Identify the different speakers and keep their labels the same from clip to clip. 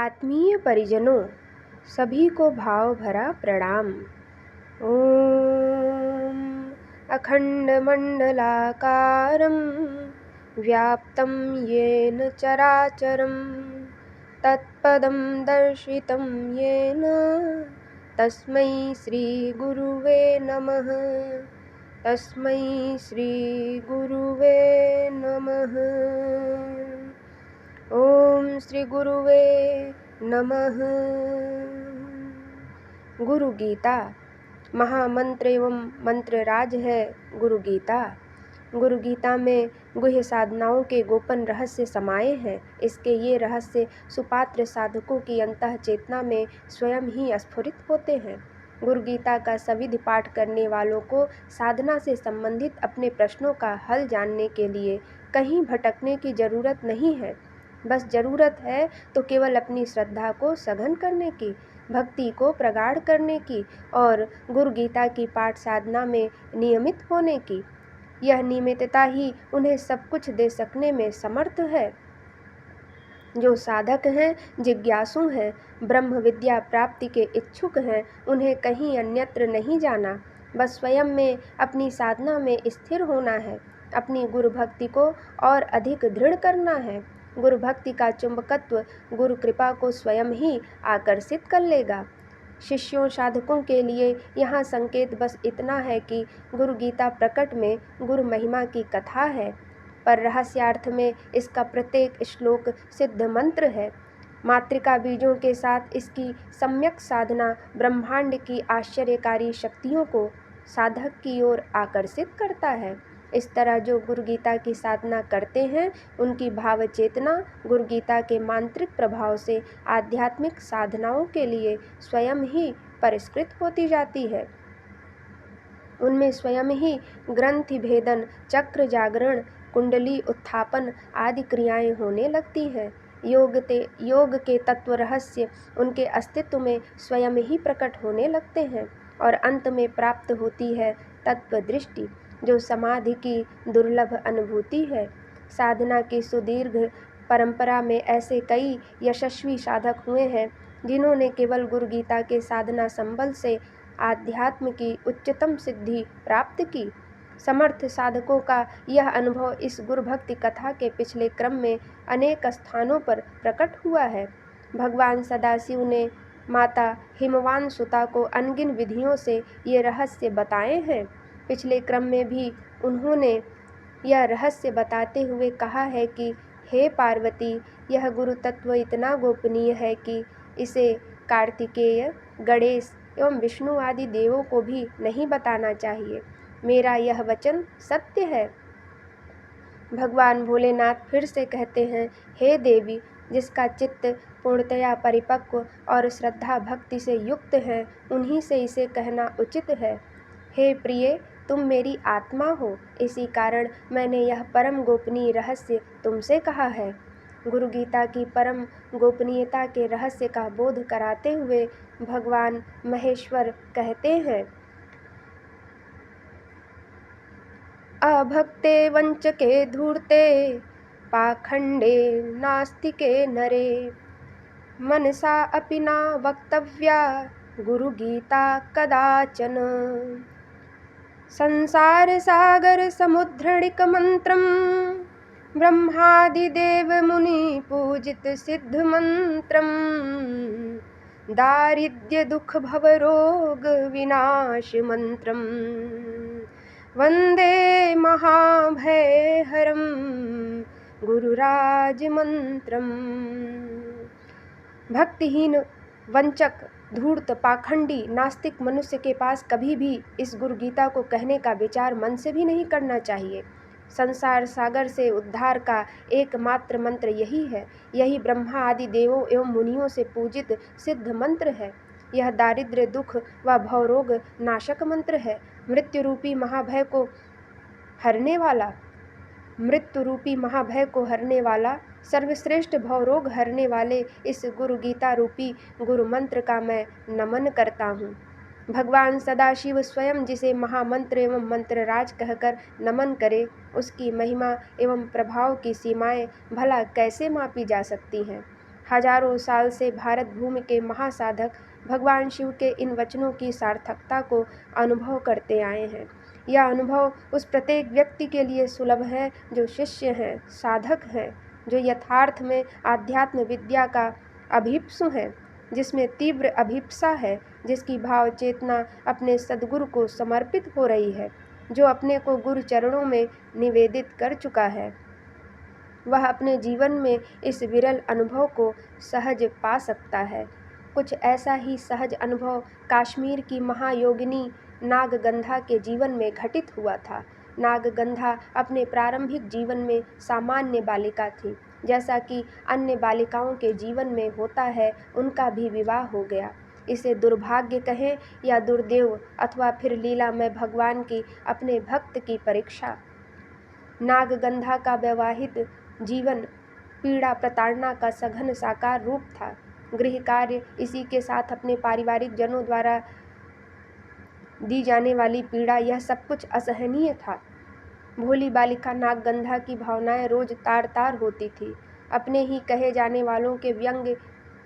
Speaker 1: आत्मीय परिजनों, सभी को भाव भरा प्रणाम। ओम अखंडमंडलाकारं व्याप्तं येन चराचरं तत्पदं दर्शितं येन तस्मै श्री गुरुवे नमः। तस्मै श्री गुरुवे नमः। ओम श्री गुरुवे नमः। गुरु गीता महामंत्र एवं मंत्रराज है। गुरु गीता में गुह्य साधनाओं के गोपन रहस्य समाये हैं। इसके ये रहस्य सुपात्र साधकों की अंतः चेतना में स्वयं ही स्फुरित होते हैं। गुरु गीता का सविध पाठ करने वालों को साधना से संबंधित अपने प्रश्नों का हल जानने के लिए कहीं भटकने की जरूरत नहीं है। बस जरूरत है तो केवल अपनी श्रद्धा को सघन करने की, भक्ति को प्रगाढ़ करने की और गुरु गीता की पाठ साधना में नियमित होने की। यह नियमितता ही उन्हें सब कुछ दे सकने में समर्थ है। जो साधक हैं, जिज्ञासु हैं, ब्रह्म विद्या प्राप्ति के इच्छुक हैं, उन्हें कहीं अन्यत्र नहीं जाना, बस स्वयं में अपनी साधना में स्थिर होना है। अपनी गुरु भक्ति को और अधिक दृढ़ करना है। गुरु भक्ति का चुंबकत्व गुरु कृपा को स्वयं ही आकर्षित कर लेगा। शिष्यों साधकों के लिए यहाँ संकेत बस इतना है कि गुरु गीता प्रकट में गुरु महिमा की कथा है, पर रहस्यार्थ में इसका प्रत्येक श्लोक सिद्ध मंत्र है। मातृका बीजों के साथ इसकी सम्यक साधना ब्रह्मांड की आश्चर्यकारी शक्तियों को साधक की ओर आकर्षित करता है। इस तरह जो गुरु गीता की साधना करते हैं, उनकी भाव चेतना गुरु गीता के मांत्रिक प्रभाव से आध्यात्मिक साधनाओं के लिए स्वयं ही परिष्कृत होती जाती है। उनमें स्वयं ही ग्रंथि भेदन, चक्र जागरण, कुंडली उत्थापन आदि क्रियाएं होने लगती हैं। योग के तत्व रहस्य उनके अस्तित्व में स्वयं ही प्रकट होने लगते हैं और अंत में प्राप्त होती है तत्व दृष्टि, जो समाधि की दुर्लभ अनुभूति है। साधना की सुदीर्घ परंपरा में ऐसे कई यशस्वी साधक हुए हैं जिन्होंने केवल गुरु गीता के साधना संबल से आध्यात्म की उच्चतम सिद्धि प्राप्त की। समर्थ साधकों का यह अनुभव इस गुरु भक्ति कथा के पिछले क्रम में अनेक स्थानों पर प्रकट हुआ है। भगवान सदाशिव ने माता हिमवान सुता को अनगिन विधियों से ये रहस्य बताए हैं। पिछले क्रम में भी उन्होंने यह रहस्य बताते हुए कहा है कि हे पार्वती, यह गुरु तत्व इतना गोपनीय है कि इसे कार्तिकेय, गणेश एवं विष्णु आदि देवों को भी नहीं बताना चाहिए। मेरा यह वचन सत्य है। भगवान भोलेनाथ फिर से कहते हैं, हे देवी, जिसका चित्त पूर्णतया परिपक्व और श्रद्धा भक्ति से युक्त है, उन्हीं से इसे कहना उचित है। हे प्रिय, तुम मेरी आत्मा हो, इसी कारण मैंने यह परम गोपनीय रहस्य तुमसे कहा है। गुरु गीता की परम गोपनीयता के रहस्य का बोध कराते हुए भगवान महेश्वर कहते हैं, अभक्ते वंचके धूर्ते पाखंडे नास्तिके नरे मनसा अपि न वक्तव्या गुरु गीता कदाचन। संसार सागर समुद्रणिक मंत्रम ब्रह्मादिदेव मुनि पूजित सिद्ध मंत्रम दारिद्र्य दुख भव रोग विनाश मंत्रम वंदे महाभयहरम गुरुराज मंत्रम। भक्तिहीन, वंचक, धूर्त, पाखंडी, नास्तिक मनुष्य के पास कभी भी इस गुरु गीता को कहने का विचार मन से भी नहीं करना चाहिए। संसार सागर से उद्धार का एकमात्र मंत्र यही है। यही ब्रह्मा आदि देवों एवं मुनियों से पूजित सिद्ध मंत्र है। यह दारिद्र्य, दुख व भवरोग नाशक मंत्र है। मृत्यु रूपी महाभय को हरने वाला सर्वश्रेष्ठ भवरोग हरने वाले इस गुरु गीता रूपी गुरु मंत्र का मैं नमन करता हूँ। भगवान सदाशिव स्वयं जिसे महामंत्र एवं मंत्रराज कहकर नमन करे, उसकी महिमा एवं प्रभाव की सीमाएं भला कैसे मापी जा सकती हैं। हजारों साल से भारत भूमि के महासाधक भगवान शिव के इन वचनों की सार्थकता को अनुभव करते आए हैं। यह अनुभव उस प्रत्येक व्यक्ति के लिए सुलभ है जो शिष्य हैं, साधक हैं, जो यथार्थ में आध्यात्म विद्या का अभिप्सु है, जिसमें तीव्र अभिप्सा है, जिसकी भाव चेतना अपने सद्गुरु को समर्पित हो रही है, जो अपने को गुरु चरणों में निवेदित कर चुका है। वह अपने जीवन में इस विरल अनुभव को सहज पा सकता है। कुछ ऐसा ही सहज अनुभव कश्मीर की महायोगिनी नागगंधा के जीवन में घटित हुआ था। नागगंधा अपने प्रारंभिक जीवन में सामान्य बालिका थी। जैसा कि अन्य बालिकाओं के जीवन में होता है, उनका भी विवाह हो गया। इसे दुर्भाग्य कहें या दुर्दैव, अथवा फिर लीलामय भगवान की अपने भक्त की परीक्षा। नागगंधा का वैवाहिक जीवन पीड़ा प्रताड़ना का सघन साकार रूप था। गृह कार्य, इसी के साथ अपने पारिवारिक जनों द्वारा दी जाने वाली पीड़ा, यह सब कुछ असहनीय था। भोली बालिका नागगंधा की भावनाएं रोज तार तार होती थी। अपने ही कहे जाने वालों के व्यंग्य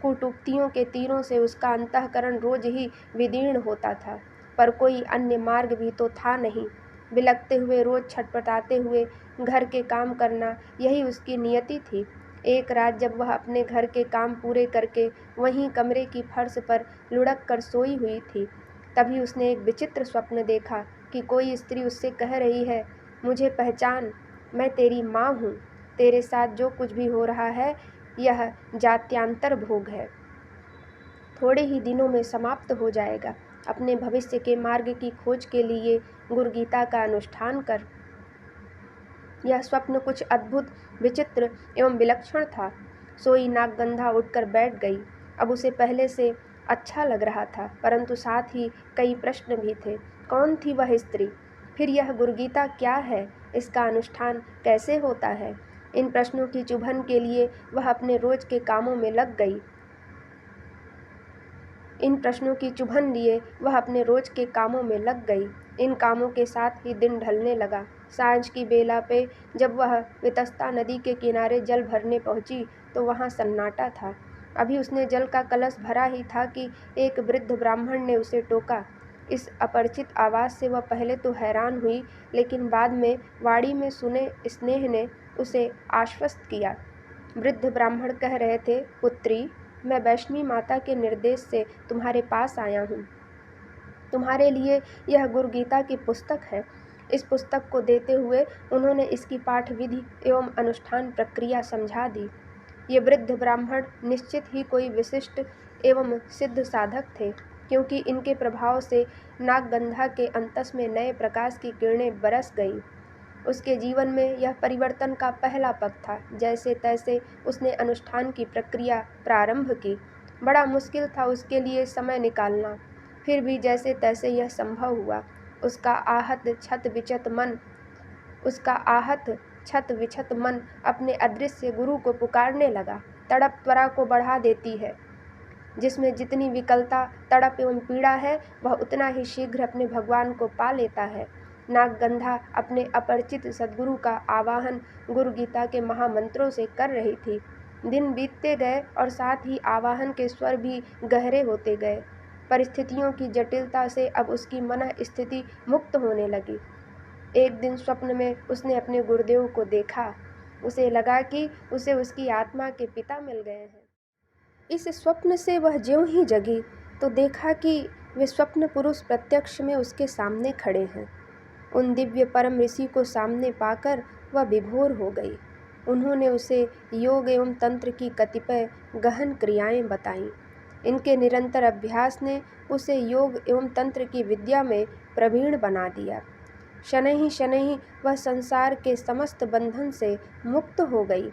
Speaker 1: कटूक्तियों के तीरों से उसका अंतःकरण रोज ही विदीर्ण होता था, पर कोई अन्य मार्ग भी तो था नहीं। बिलखते हुए, रोज छटपटाते हुए घर के काम करना, यही उसकी नियति थी। एक रात जब वह अपने घर के काम पूरे करके वहीं कमरे की फर्श पर लुढ़क कर सोई हुई थी, तभी उसने एक विचित्र स्वप्न देखा कि कोई स्त्री उससे कह रही है, मुझे पहचान, मैं तेरी माँ हूँ। तेरे साथ जो कुछ भी हो रहा है, यह जात्यांतर भोग है, थोड़े ही दिनों में समाप्त हो जाएगा। अपने भविष्य के मार्ग की खोज के लिए गुरु गीता का अनुष्ठान कर। यह स्वप्न कुछ अद्भुत, विचित्र एवं विलक्षण था। सोई नागगंधा उठकर बैठ गई। अब उसे पहले से अच्छा लग रहा था, परंतु साथ ही कई प्रश्न भी थे। कौन थी वह स्त्री? फिर यह गुरुगीता क्या है? इसका अनुष्ठान कैसे होता है? इन प्रश्नों की चुभन के लिए वह अपने रोज के कामों में लग गई। इन कामों के साथ ही दिन ढलने लगा। सांझ की बेला पे जब वह वितस्ता नदी के किनारे जल भरने पहुंची, तो वहां सन्नाटा था। अभी उसने जल का कलश भरा ही था कि एक वृद्ध ब्राह्मण ने उसे टोका। इस अपरिचित आवाज से वह पहले तो हैरान हुई, लेकिन बाद में वाणी में सुने स्नेह ने उसे आश्वस्त किया। वृद्ध ब्राह्मण कह रहे थे, पुत्री, मैं वैष्णवी माता के निर्देश से तुम्हारे पास आया हूँ। तुम्हारे लिए यह गुरु गीता की पुस्तक है। इस पुस्तक को देते हुए उन्होंने इसकी पाठ विधि एवं अनुष्ठान प्रक्रिया समझा दी। ये वृद्ध ब्राह्मण निश्चित ही कोई विशिष्ट एवं सिद्ध साधक थे, क्योंकि इनके प्रभाव से नागगंधा के अंतस में नए प्रकाश की किरणें बरस गईं। उसके जीवन में यह परिवर्तन का पहला पग था। जैसे तैसे उसने अनुष्ठान की प्रक्रिया प्रारंभ की। बड़ा मुश्किल था उसके लिए समय निकालना, फिर भी जैसे तैसे यह संभव हुआ। उसका आहत छत विछत मन अपने अदृश्य गुरु को पुकारने लगा। तड़प त्वरा को बढ़ा देती है। जिसमें जितनी विकलता, तड़प एवं पीड़ा है, वह उतना ही शीघ्र अपने भगवान को पा लेता है। नागगंधा अपने अपरिचित सद्गुरु का आवाहन गुरु गीता के महामंत्रों से कर रही थी। दिन बीतते गए और साथ ही आवाहन के स्वर भी गहरे होते गए। परिस्थितियों की जटिलता से अब उसकी मन स्थिति मुक्त होने लगी। एक दिन स्वप्न में उसने अपने गुरुदेव को देखा। उसे लगा कि उसे उसकी आत्मा के पिता मिल गए हैं। इस स्वप्न से वह ज्यों ही जगी तो देखा कि वे स्वप्न पुरुष प्रत्यक्ष में उसके सामने खड़े हैं। उन दिव्य परम ऋषि को सामने पाकर वह विभोर हो गई। उन्होंने उसे योग एवं तंत्र की कतिपय गहन क्रियाएं बताईं। इनके निरंतर अभ्यास ने उसे योग एवं तंत्र की विद्या में प्रवीण बना दिया। शनैः शनैः वह संसार के समस्त बंधन से मुक्त हो गई।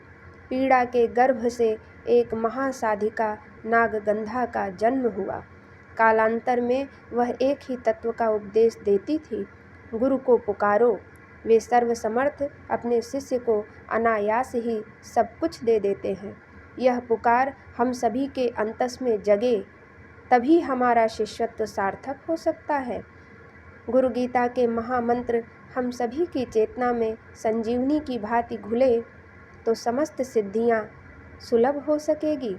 Speaker 1: पीड़ा के गर्भ से एक महासाधिका नागगंधा का जन्म हुआ। कालांतर में वह एक ही तत्व का उपदेश देती थी, गुरु को पुकारो। वे सर्वसमर्थ अपने शिष्य को अनायास ही सब कुछ दे देते हैं। यह पुकार हम सभी के अंतस में जगे, तभी हमारा शिष्यत्व सार्थक हो सकता है। गुरु गीता के महामंत्र हम सभी की चेतना में संजीवनी की भांति घुले तो समस्त सिद्धियां सुलभ हो सकेगी।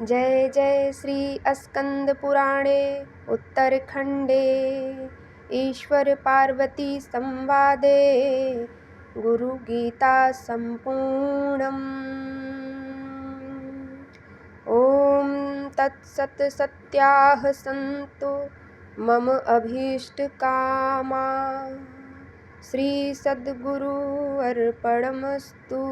Speaker 1: जय जय श्री स्कंद पुराणे उत्तरखंडे ईश्वर पार्वती संवादे गुरु गीता संपूर्णम्। ओम तत्सत सत्याः सन्तु मम अभीष्ट कामा श्री सद्गुरु अर्पणमस्तु।